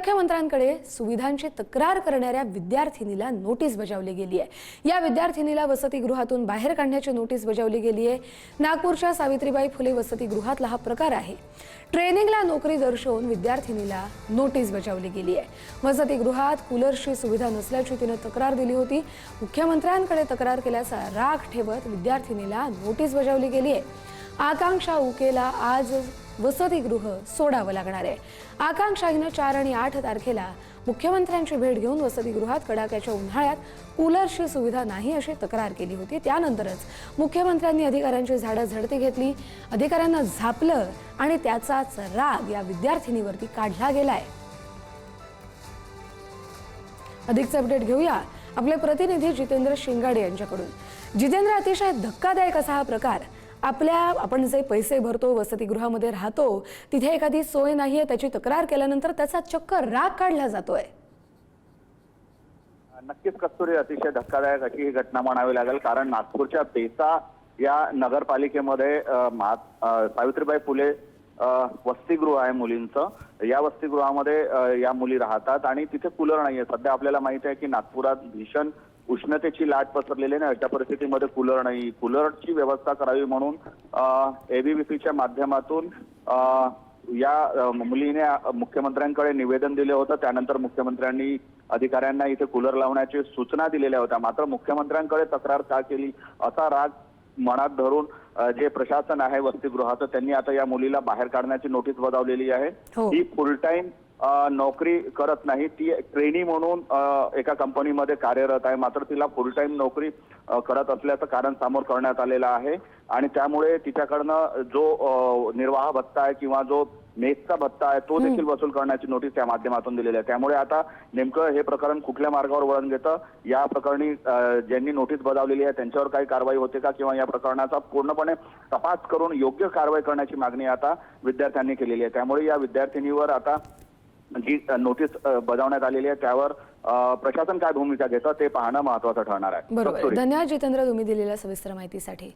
मुख्यमंत्र्यांकडे सुविधांची तक्रार करणाऱ्या विद्यार्थिनीला नोटीस बजावली गेली आहे। या विद्यार्थिनीला वसतिगृहातून बाहेर काढण्याची नोटीस बजावली गेली आहे। नागपूरच्या सावित्रीबाई फुले वसतिगृहातला हा प्रकार आहे। ट्रेनिंगला नोकरी दर्शवून विद्यार्थिनीला नोटीस बजावली गेली आहे। वसतिगृहात कूलरची सुविधा नसल्याची तिने तक्रार दिली होती। मुख्यमंत्र्यांकडे तक्रार केल्याचा राग ठेवत विद्यार्थिनीला नोटीस बजावली गेली आहे। आकांक्षा उकेला आज वसतिगृह सोडावं लागणार आहे। आकांक्षा हिनं 4 आणि 8 तारखेला मुख्यमंत्र्यांची भेट घेऊन वसतिगृहात कडाक्याच्या उन्हाळ्यात कूलरची सुविधा नाही अशी तक्रार केली होती। त्यानंतरच मुख्यमंत्र्यांनी अधिकाऱ्यांची झाडाझडती घेतली, अधिकाऱ्यांना झापलं आणि त्याचाच राग या विद्यार्थिनीवरती काढला गेलाय। अधिकचे अपडेट घेऊया आपले प्रतिनिधी जितेंद्र शिंगाडे यांच्याकडून। जितेंद्र, अतिशय धक्कादायक असा हा प्रकार। आपण जे पैसे भरतो, वसतिगृहामध्ये राहतो, तिथे एखादी सोय नाहीये, त्याची तक्रार केल्यानंतर त्याचा चक्क राग काढला जातोय। नक्कीच कस्तुरी, अतिशय धक्कादायक अशी ही घटना म्हणावी लागेल। कारण नागपूरच्या पेसा या नगरपालिकेमध्ये सावित्रीबाई फुले वसतिगृह आहे मुलींचं। या वसतिगृहामध्ये या मुली राहतात आणि तिथे कूलर नाहीये। सध्या आपल्याला माहिती आहे की नागपुरात भीषण उष्णतेची लाट पसरलेली आहे। अशा परिस्थितीमध्ये कूलर नाही, कूलरची व्यवस्था करावी म्हणून एबीव्हीपीच्या माध्यमातून या मुलीने मुख्यमंत्र्यांकडे निवेदन दिले होतं। त्यानंतर मुख्यमंत्र्यांनी अधिकाऱ्यांना इथे कूलर लावण्याची सूचना दिलेल्या होत्या। मात्र मुख्यमंत्र्यांकडे तक्रार का केली असा राग मनात धरून जे प्रशासन आहे वसतिगृहाचं, त्यांनी आता या मुलीला बाहेर काढण्याची नोटीस बजावलेली आहे। ही फुल टाइम नोकरी करत नाही, ती ट्रेनी म्हणून एका कंपनीमध्ये कार्यरत आहे। मात्र तिला फुल टाइम नोकरी करत असल्याचं कारण समोर करण्यात आलेलं आहे आणि त्यामुळे तिच्याकडनं जो निर्वाह भत्ता आहे किंवा जो मेसचा भत्ता आहे तो देखील वसूल करण्याची नोटीस त्या माध्यमातून दिलेली आहे। त्यामुळे आता नेमकं हे प्रकरण कुठल्या मार्गावर वळण घेतं, या प्रकरणी ज्यांनी नोटीस बजावलेली आहे त्यांच्यावर काही कारवाई होते का, किंवा या प्रकरणाचा पूर्णपणे तपास करून योग्य कारवाई करण्याची मागणी आता विद्यार्थ्यांनी केलेली आहे। त्यामुळे या विद्यार्थिनीवर आता जी नोटीस बजावण्यात आलेली आहे त्यावर प्रशासन काय भूमिका घेतं ते पाहणं महत्त्वाचं ठरणार आहे। बरोबर, धन्यवाद जितेंद्र, तुम्ही दिलेल्या सविस्तर माहितीसाठी।